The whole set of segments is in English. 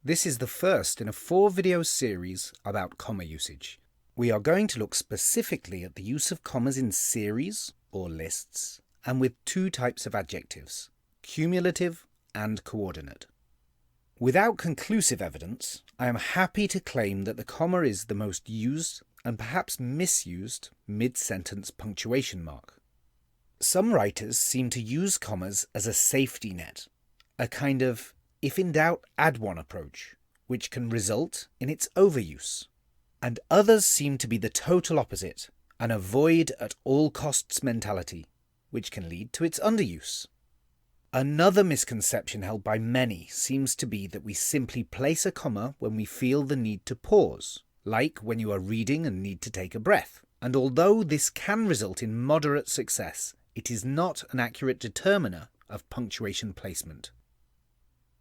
This is the first in a 4-video series about comma usage. We are going to look specifically at the use of commas in series, or lists, and with two types of adjectives, cumulative and coordinate. Without conclusive evidence, I am happy to claim that the comma is the most used and perhaps misused mid-sentence punctuation mark. Some writers seem to use commas as a safety net, a kind of if in doubt add one approach, which can result in its overuse. And others seem to be the total opposite, an avoid at all costs mentality, which can lead to its underuse. Another misconception held by many seems to be that we simply place a comma when we feel the need to pause, like when you are reading and need to take a breath. And although this can result in moderate success, it is not an accurate determiner of punctuation placement.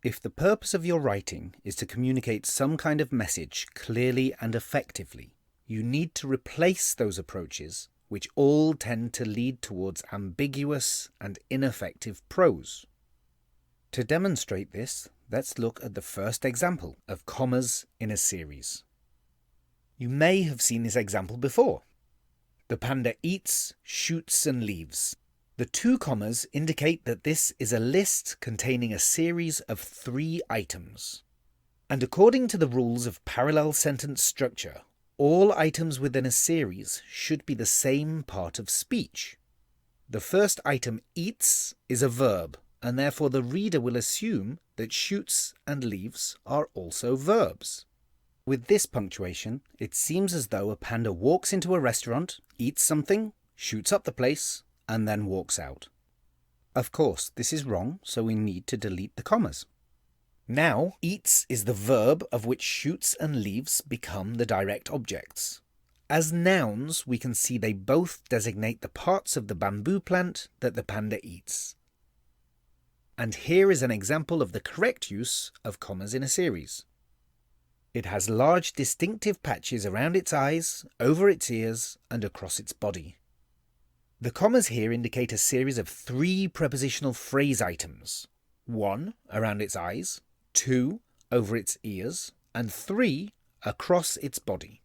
If the purpose of your writing is to communicate some kind of message clearly and effectively, you need to replace those approaches, which all tend to lead towards ambiguous and ineffective prose. To demonstrate this, let's look at the first example of commas in a series. You may have seen this example before. The panda eats, shoots, and leaves. The two commas indicate that this is a list containing a series of 3 items. And according to the rules of parallel sentence structure, all items within a series should be the same part of speech. The first item, eats, is a verb, and therefore the reader will assume that shoots and leaves are also verbs. With this punctuation, it seems as though a panda walks into a restaurant, eats something, shoots up the place, and then walks out. Of course, this is wrong, so we need to delete the commas. Now, eats is the verb of which shoots and leaves become the direct objects. As nouns, we can see they both designate the parts of the bamboo plant that the panda eats. And here is an example of the correct use of commas in a series. It has large distinctive patches around its eyes, over its ears, and across its body. The commas here indicate a series of 3 prepositional phrase items. 1 around its eyes, 2 over its ears, and 3 across its body.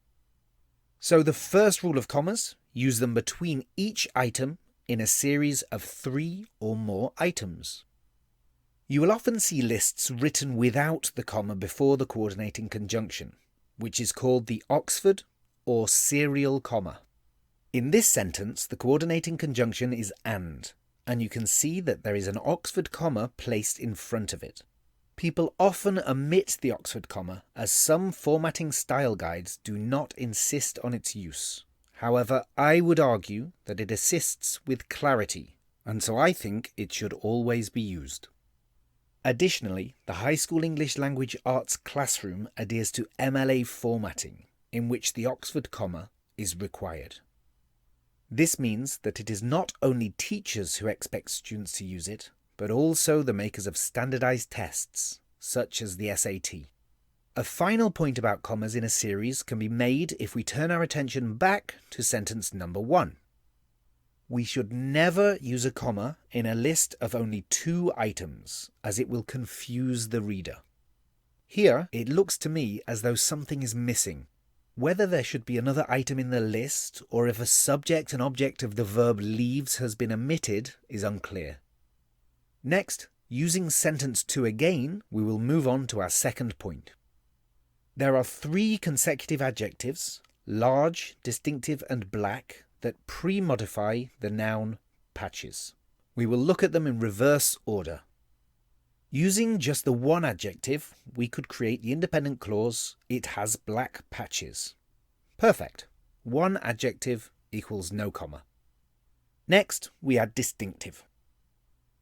So the first rule of commas, use them between each item in a series of 3 or more items. You will often see lists written without the comma before the coordinating conjunction, which is called the Oxford or serial comma. In this sentence, the coordinating conjunction is and you can see that there is an Oxford comma placed in front of it. People often omit the Oxford comma, as some formatting style guides do not insist on its use. However, I would argue that it assists with clarity, and so I think it should always be used. Additionally, the High School English Language Arts classroom adheres to MLA formatting, in which the Oxford comma is required. This means that it is not only teachers who expect students to use it, but also the makers of standardized tests, such as the SAT. A final point about commas in a series can be made if we turn our attention back to sentence number 1. We should never use a comma in a list of only 2 items, as it will confuse the reader. Here, it looks to me as though something is missing. Whether there should be another item in the list, or if a subject and object of the verb leaves has been omitted, is unclear. Next, using sentence 2 again, we will move on to our second point. There are 3 consecutive adjectives, large, distinctive, and black, that pre-modify the noun patches. We will look at them in reverse order. Using just the one adjective, we could create the independent clause, it has black patches. Perfect. One adjective equals no comma. Next, we add distinctive.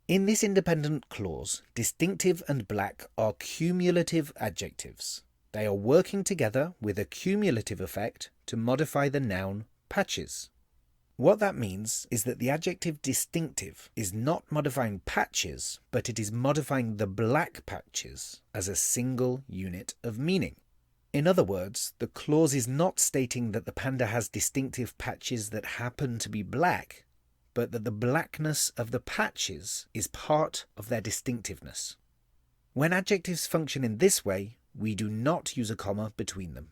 In this independent clause, distinctive and black are cumulative adjectives. They are working together with a cumulative effect to modify the noun patches. What that means is that the adjective distinctive is not modifying patches, but it is modifying the black patches as a single unit of meaning. In other words, the clause is not stating that the panda has distinctive patches that happen to be black, but that the blackness of the patches is part of their distinctiveness. When adjectives function in this way, we do not use a comma between them.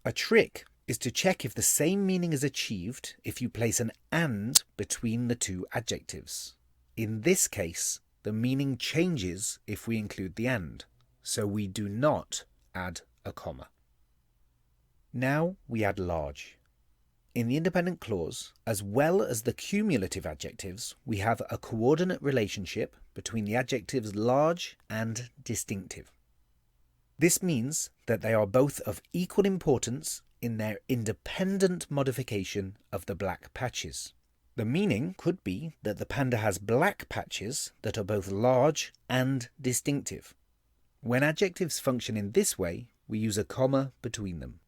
A trick is to check if the same meaning is achieved if you place an and between the two adjectives. In this case, the meaning changes if we include the and, so we do not add a comma. Now we add large. In the independent clause, as well as the cumulative adjectives, we have a coordinate relationship between the adjectives large and distinctive. This means that they are both of equal importance in their independent modification of the black patches. The meaning could be that the panda has black patches that are both large and distinctive. When adjectives function in this way, we use a comma between them.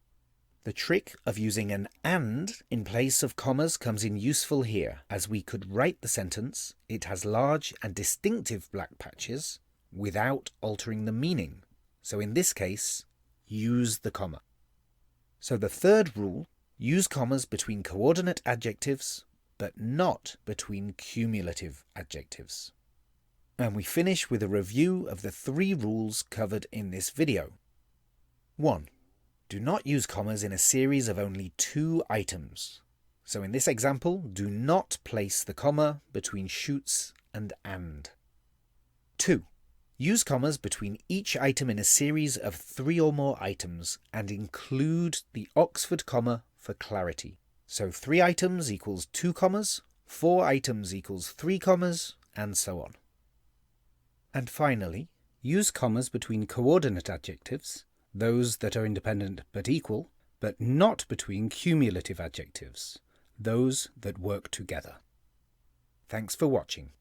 The trick of using an and in place of commas comes in useful here, as we could write the sentence, "It has large and distinctive black patches," without altering the meaning. So in this case, use the comma. So the third rule, use commas between coordinate adjectives, but not between cumulative adjectives. And we finish with a review of the 3 rules covered in this video. 1. Do not use commas in a series of only 2 items. So in this example, do not place the comma between shoots and. 2. Use commas between each item in a series of 3 or more items and include the Oxford comma for clarity. So 3 items equals 2 commas, 4 items equals 3 commas, and so on. And finally, use commas between coordinate adjectives, those that are independent but equal, but not between cumulative adjectives, those that work together. Thanks for watching.